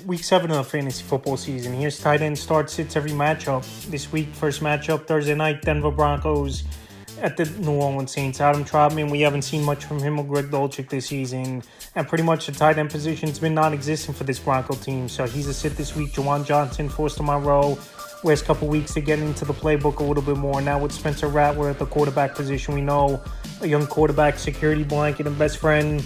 Week 7 of the fantasy football season. Here's tight end start sits every matchup. This week, first matchup, Thursday night, Denver Broncos at the New Orleans Saints. Adam Trautman, we haven't seen much from him or Greg Dolchik this season. And pretty much the tight end position's been non-existent for this Bronco team. So he's a sit this week. Juwan Johnson forced him on row. Last couple weeks to get into the playbook a little bit more. Now with Spencer Rattler at the quarterback position, we know a young quarterback security blanket and best friend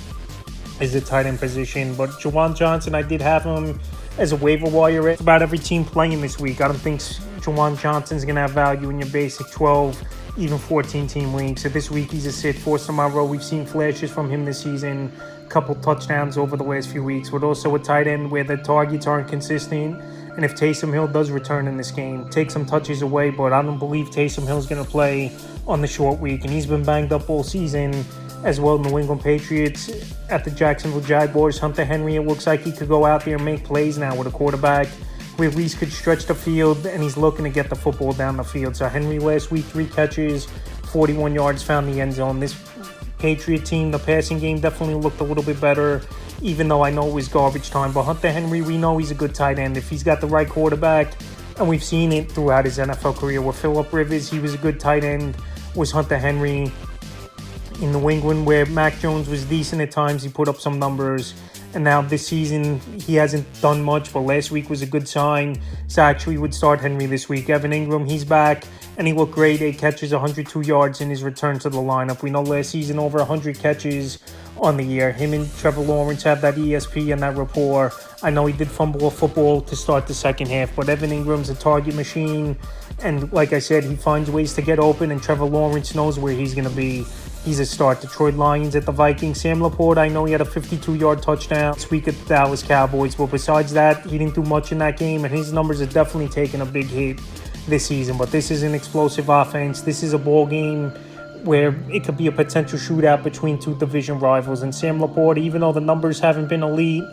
is the tight end position. But Juwan Johnson, I did have him as a waiver wire at about every team playing this week. I don't think Juwan Johnson's going to have value in your basic 12, even 14-team league. So this week he's a sit, forced him on row. We've seen flashes from him this season, a couple touchdowns over the last few weeks, but also a tight end where the targets aren't consistent. And if Taysom Hill does return in this game, take some touches away, but I don't believe Taysom Hill's going to play on the short week. And he's been banged up all season as well. New England Patriots at the Jacksonville Jaguars. Hunter Henry, it looks like he could go out there and make plays now with a quarterback who at least could stretch the field, and he's looking to get the football down the field. So Henry last week, 3 catches, 41 yards, found the end zone. This Patriot team, the passing game definitely looked a little bit better, even though I know it was garbage time. But Hunter Henry, we know he's a good tight end if he's got the right quarterback, and we've seen it throughout his NFL career. With Phillip Rivers, he was a good tight end, was Hunter Henry. In New England, where Mac Jones was decent at times, he put up some numbers. And now this season, he hasn't done much, but last week was a good sign. So I actually would start Henry this week. Evan Ingram, he's back, and he looked great. 8 catches, 102 yards in his return to the lineup. We know last season, over 100 catches on the year. Him and Trevor Lawrence have that ESP and that rapport. I know he did fumble a football to start the second half, but Evan Ingram's a target machine. And like I said, he finds ways to get open, and Trevor Lawrence knows where he's going to be. He's a start. Detroit Lions at the Vikings. Sam Laporte, I know he had a 52-yard touchdown this week at the Dallas Cowboys, but besides that, he didn't do much in that game, and his numbers have definitely taken a big hit this season. But this is an explosive offense. This is a ball game where it could be a potential shootout between two division rivals. And Sam Laporte, even though the numbers haven't been elite,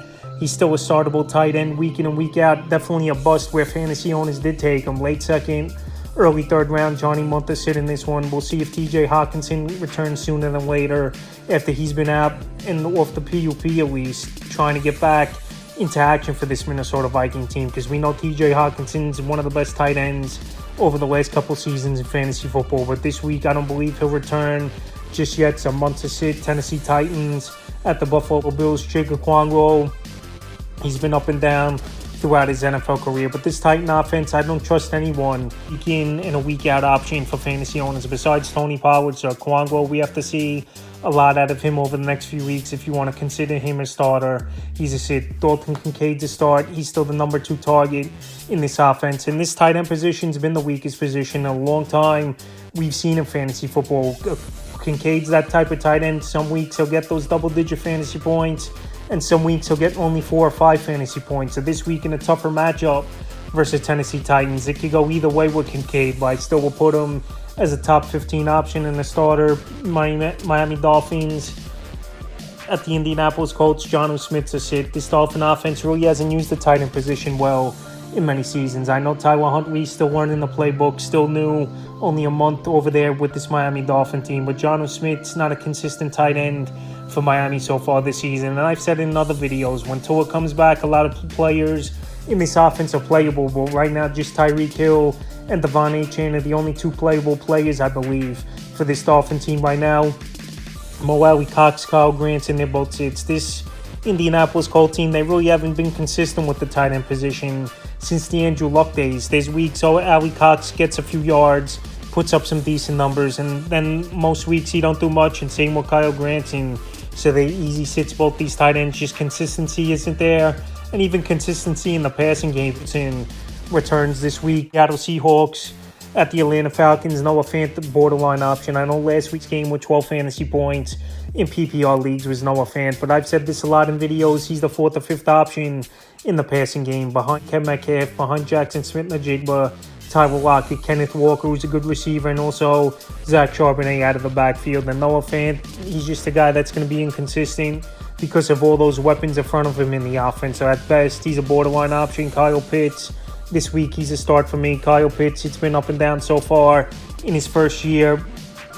he's still a startable tight end week in and week out. Definitely a bust where fantasy owners did take him. Late second, early third round, Johnny Munter sit in this one. We'll see if TJ Hawkinson returns sooner than later after he's been out and off the PUP at least, trying to get back into action for this Minnesota Viking team, because we know TJ Hawkinson's one of the best tight ends over the last couple seasons in fantasy football. But this week, I don't believe he'll return just yet. So Munter sit, Tennessee Titans at the Buffalo Bills. Chigga Kwangwo, he's been up and down throughout his NFL career. But this Titan offense, I don't trust anyone week in and a week out option for fantasy owners besides Tony Pollard. So Kwangwo, we have to see a lot out of him over the next few weeks if you want to consider him a starter. He's a sit. Dalton Kincaid's a start. He's still the number 2 target in this offense. And this tight end position's been the weakest position in a long time we've seen in fantasy football. Kincaid's that type of tight end. Some weeks he'll get those double-digit fantasy points, and some weeks he'll get only 4 or 5 fantasy points. So this week in a tougher matchup versus Tennessee Titans, it could go either way with Kincaid, but I still will put him as a top 15 option in the starter. Miami Dolphins at the Indianapolis Colts. Jonnu Smith's a sit. This Dolphin offense really hasn't used the tight end position well in many seasons. I know Tyler Huntley's still learning the playbook, still new, only a month over there with this Miami Dolphin team, but Jonnu Smith's not a consistent tight end for Miami so far this season. And I've said in other videos, when Tua comes back, a lot of key players in this offense are playable, but right now just Tyreek Hill and Devon Achane are the only 2 playable players, I believe, for this Dolphin team right now. Mo Alley-Cox, Kyle Granson, they're both sits. This Indianapolis Colts team, they really haven't been consistent with the tight end position since the Andrew Luck days. There's weeks, so Alley-Cox gets a few yards, puts up some decent numbers, and then most weeks he don't do much, and same with Kyle Granson. So they easy sits both these tight ends. Just consistency isn't there, and even consistency in the passing game. It's in returns this week. Seattle Seahawks at the Atlanta Falcons. Noah Fant, borderline option. I know last week's game with 12 fantasy points in PPR leagues was Noah Fant, but I've said this a lot in videos. He's the 4th or 5th option in the passing game, behind Ken Metcalf, behind Jackson Smith-Njigba, Tyler Lockett, Kenneth Walker, who's a good receiver, and also Zach Charbonnet out of the backfield. And Noah Fant, he's just a guy that's going to be inconsistent because of all those weapons in front of him in the offense. So at best, he's a borderline option. Kyle Pitts, this week he's a start for me. Kyle Pitts, it's been up and down so far in his first year.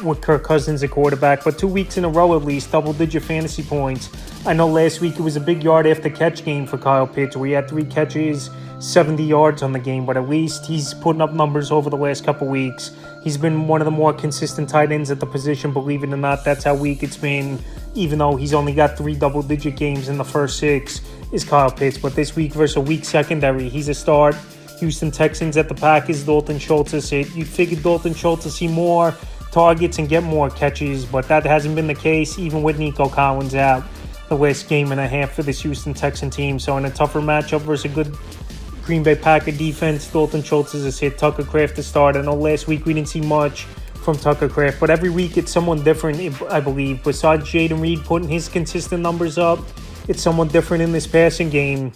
with Kirk Cousins at quarterback, but 2 weeks in a row at least, double-digit fantasy points. I know last week it was a big yard after catch game for Kyle Pitts, where he had 3 catches, 70 yards on the game, but at least he's putting up numbers over the last couple weeks. He's been one of the more consistent tight ends at the position, believe it or not. That's how weak it's been, even though he's only got 3 double-digit games in the first 6, is Kyle Pitts. But this week versus a weak secondary, he's a start. Houston Texans at the Packers, Dalton Schultz is it. You'd figure Dalton Schultz to see more targets and get more catches, but that hasn't been the case, even with Nico Collins out the last game and a half for this Houston Texan team. So in a tougher matchup versus a good Green Bay Packer defense, Dalton Schultz is a sit. Tucker Kraft to start. I know last week we didn't see much from Tucker Kraft, but every week it's someone different, I believe. Besides Jaden Reed putting his consistent numbers up, it's someone different in this passing game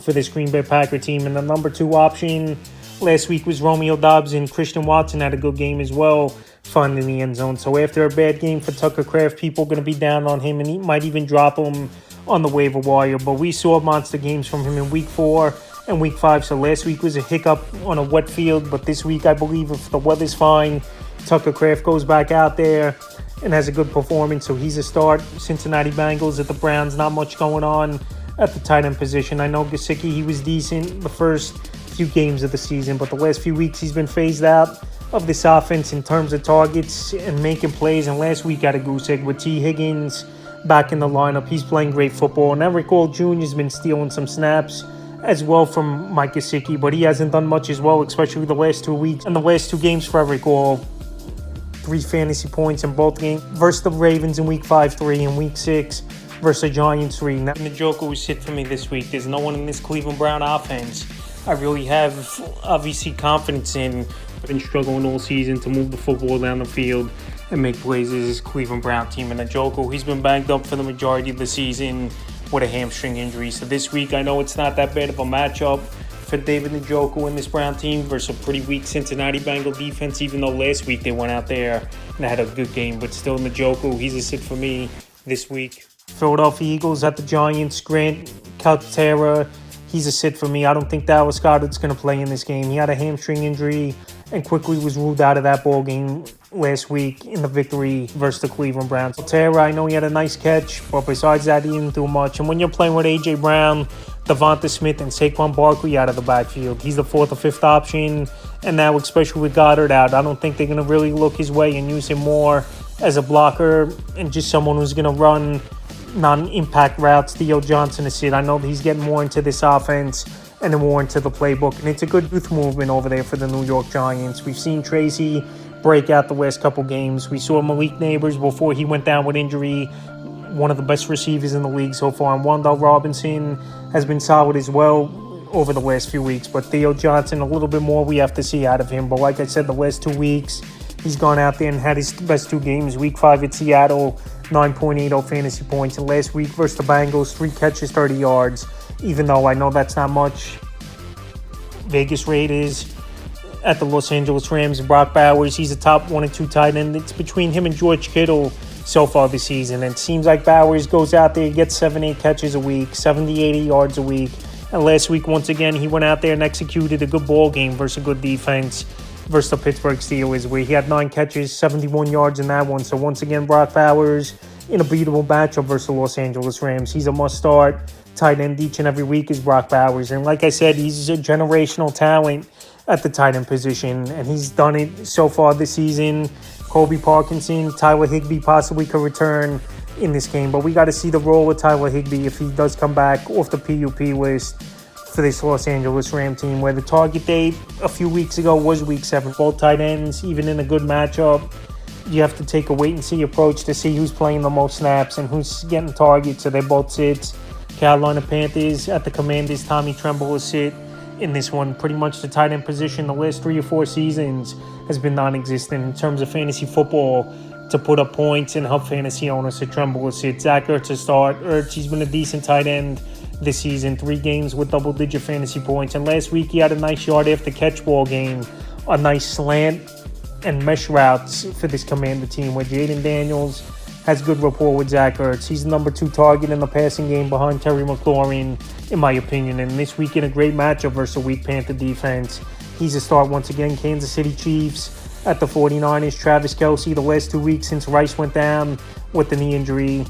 for this Green Bay Packer team. And the number 2 option last week was Romeo Doubs, and Christian Watson had a good game as well, finding the end zone. So after a bad game for Tucker Kraft, people are going to be down on him, and he might even drop him on the waiver wire. But we saw monster games from him in week 4 and week 5. So last week was a hiccup on a wet field, but this week I believe if the weather's fine, Tucker Kraft goes back out there and has a good performance. So he's a start. Cincinnati Bengals at the Browns, not much going on at the tight end position. I know Gesicki, he was decent the first few games of the season, but the last few weeks he's been phased out of this offense in terms of targets and making plays. And last week had a goose egg with T. Higgins back in the lineup. He's playing great football. And Eric Gold Jr. has been stealing some snaps as well from Mike Gesicki, but he hasn't done much as well, especially the last 2 weeks. And the last 2 games for Eric Gold, 3 fantasy points in both games. Versus the Ravens in week 5, 3, and week 6 versus the Giants 3. Now, the Joker was sit for me this week. There's no one in this Cleveland Brown offense I really have obviously confidence in. I've been struggling all season to move the football down the field and make plays as this Cleveland Brown team. And the Joker, he's been banged up for the majority of the season with a hamstring injury. So this week, I know it's not that bad of a matchup for David Njoku and this Brown team versus a pretty weak Cincinnati Bengal defense, even though last week they went out there and had a good game. But still, Njoku, he's a sit for me this week. Philadelphia Eagles at the Giants, Grant Calcaterra, he's a sit for me. I don't think Dallas Goedert's going to play in this game. He had a hamstring injury and quickly was ruled out of that ball game last week in the victory versus the Cleveland Browns. Calcaterra, I know he had a nice catch, but besides that, he didn't do much. And when you're playing with A.J. Brown, Devonta Smith, and Saquon Barkley out of the backfield, he's the 4th or 5th option. And now, especially with Goddard out, I don't think they're going to really look his way and use him more as a blocker and just someone who's going to run non-impact routes. Theo Johnson is it. I know that he's getting more into this offense and then more into the playbook. And it's a good youth movement over there for the New York Giants. We've seen Tracy break out the last couple games. We saw Malik Neighbors before he went down with injury, one of the best receivers in the league so far. And Wan'Dale Robinson has been solid as well over the last few weeks. But Theo Johnson, a little bit more we have to see out of him. But like I said, the last 2 weeks, he's gone out there and had his best 2 games. Week 5 at Seattle, 9.80 fantasy points. And last week versus the Bengals, 3 catches, 30 yards. Even though I know that's not much. Vegas Raiders at the Los Angeles Rams, Brock Bowers, he's a top 1 and 2 tight end. It's between him and George Kittle so far this season. And it seems like Bowers goes out there, gets 7-8 catches a week, 70, 80 yards a week. And last week, once again, he went out there and executed a good ball game versus a good defense versus the Pittsburgh Steelers, where he had 9 catches, 71 yards in that one. So once again, Brock Bowers in a beatable matchup versus the Los Angeles Rams. He's a must-start tight end each and every week is Brock Bowers. And like I said, he's a generational talent at the tight end position, and he's done it so far this season. Colby Parkinson, Tyler Higbee possibly could return in this game, but we got to see the role of Tyler Higbee if he does come back off the PUP list for this Los Angeles Ram team, where the target date a few weeks ago was week 7. Both tight ends, even in a good matchup, you have to take a wait-and-see approach to see who's playing the most snaps and who's getting targets, so they both sit. Carolina Panthers at the Commanders, Tommy Tremble is sit in this one. Pretty much the tight end position the last 3 or 4 seasons has been non-existent in terms of fantasy football to put up points and help fantasy owners. So Tremble is sit. Zach Ertz to start. Ertz, he's been a decent tight end this season. 3 games with double-digit fantasy points. And last week he had a nice yard after catch ball game, a nice slant and mesh routes for this Commander team where Jaden Daniels has good rapport with Zach Ertz. He's the number 2 target in the passing game behind Terry McLaurin, in my opinion. And this week in a great matchup versus a weak Panther defense, he's a start once again. Kansas City Chiefs at the 49ers. Travis Kelce, the last 2 weeks since Rice went down with the knee injury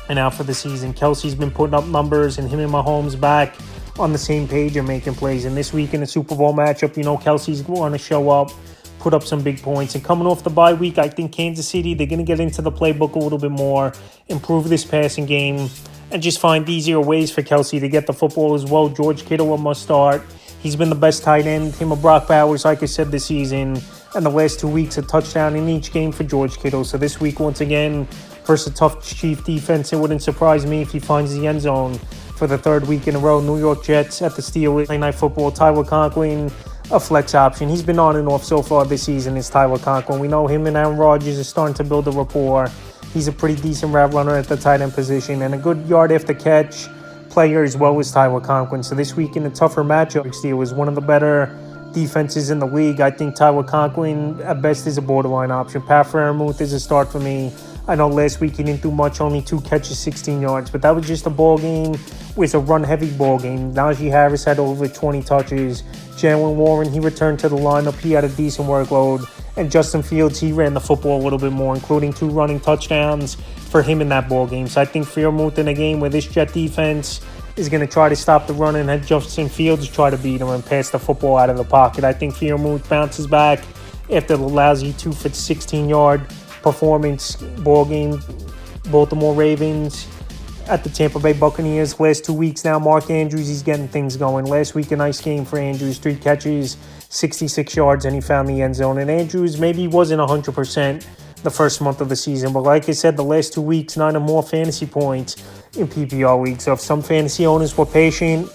and out for the season. Kelce's been putting up numbers, and him and Mahomes back on the same page and making plays. And this week in the Super Bowl matchup, Kelce's going to show up, put up some big points. And coming off the bye week, I think Kansas City, they're going to get into the playbook a little bit more, improve this passing game, and just find easier ways for Kelce to get the football as well. George Kittle must start. He's been the best tight end. Him or Brock Bowers, like I said, this season. And the last 2 weeks, a touchdown in each game for George Kittle. So this week, once again, versus a tough Chief defense, it wouldn't surprise me if he finds the end zone for the third week in a row. New York Jets at the Steelers. Monday Night Football. Tyler Conklin, a flex option. He's been on and off so far this season, is Tyler Conklin. We know him and Aaron Rodgers are starting to build a rapport. He's a pretty decent route runner at the tight end position and a good yard after catch player as well as Tyler Conklin. So this week in a tougher matchup, Steelers, one of the better defenses in the league. I think Tyler Conklin at best is a borderline option. Pat Freiermuth is a start for me. I know last week he didn't do much, only 2 catches, 16 yards, but that was just a ball game with a run-heavy ball game. Najee Harris had over 20 touches. Jalen Warren, he returned to the lineup. He had a decent workload. And Justin Fields, he ran the football a little bit more, including 2 running touchdowns for him in that ball game. So I think Freiermuth in a game where this Jet defense is going to try to stop the run and have Justin Fields try to beat him and pass the football out of the pocket. I think Freiermuth bounces back after the lousy 2 for 16-yard performance ball game. Baltimore Ravens at the Tampa Bay Buccaneers. Last 2 weeks now, Mark Andrews, he's getting things going. Last week, a nice game for Andrews. 3 catches, 66 yards, and he found the end zone. And Andrews, maybe he wasn't 100% the first month of the season, but like I said, the last 2 weeks, 9 or more fantasy points in PPR leagues. So if some fantasy owners were patient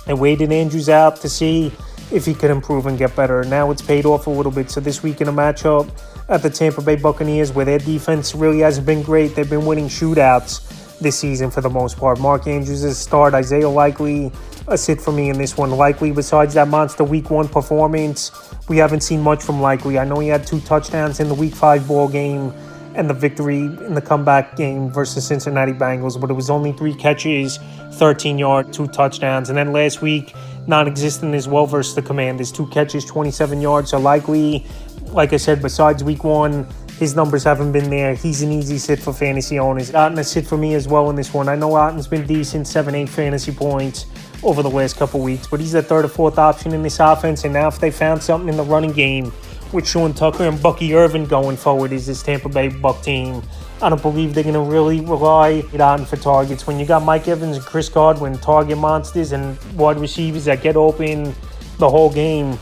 and waited Andrews out to see if he could improve and get better, now it's paid off a little bit. So this week in a matchup at the Tampa Bay Buccaneers, where their defense really hasn't been great, they've been winning shootouts this season for the most part. Mark Andrews is a start. Isaiah Likely, a sit for me in this one. Likely, besides that monster Week 1 performance, we haven't seen much from Likely. I know he had 2 touchdowns in the Week 5 ball game and the victory in the comeback game versus Cincinnati Bengals, but it was only 3 catches, 13 yards, 2 touchdowns. And then last week, non-existent as well versus the Commanders. 2 catches, 27 yards. So Likely, like I said, besides Week 1, his numbers haven't been there. He's an easy sit for fantasy owners. Otten a sit for me as well in this one. I know Otten's been decent, 7-8 fantasy points over the last couple weeks, but he's the third or fourth option in this offense. And now if they found something in the running game with Sean Tucker and Bucky Irvin going forward, is this Tampa Bay Buck team, I don't believe they're going to really rely on Otten for targets. When you got Mike Evans and Chris Godwin, target monsters and wide receivers that get open the whole game,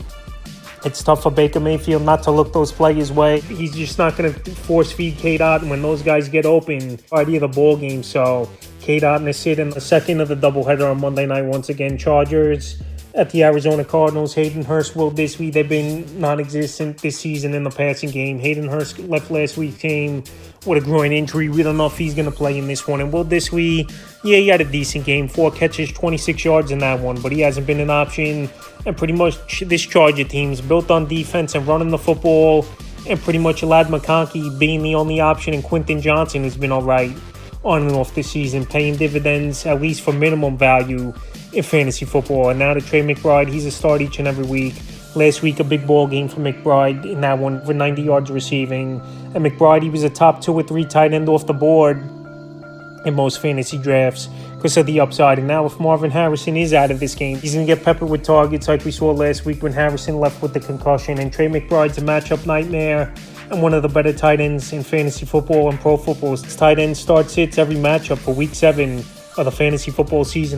it's tough for Baker Mayfield not to look those players' way. He's just not going to force feed Cade Otton when those guys get open idea of the ball game. So Cade Otton is sitting the second of the doubleheader on Monday night once again. Chargers at the Arizona Cardinals. Hayden Hurst will this week. They've been non-existent this season in the passing game. Hayden Hurst left last week's game with a groin injury. We don't know if he's going to play in this one. And will this week, yeah, he had a decent game. 4 catches, 26 yards in that one. But he hasn't been an option. And pretty much this Charger team's built on defense and running the football. And pretty much Ladd McConkey being the only option. And Quentin Johnson has been all right on and off this season, paying dividends at least for minimum value in fantasy football. And now to Trey McBride, he's a start each and every week. Last week, a big ball game for McBride in that one for 90 yards receiving. And McBride, he was a top 2 or 3 tight end off the board in most fantasy drafts because of the upside. And now if Marvin Harrison is out of this game, he's going to get peppered with targets like we saw last week when Harrison left with the concussion. And Trey McBride's a matchup nightmare and one of the better tight ends in fantasy football and pro football. This tight end starts sits every matchup for Week 7 of the fantasy football season.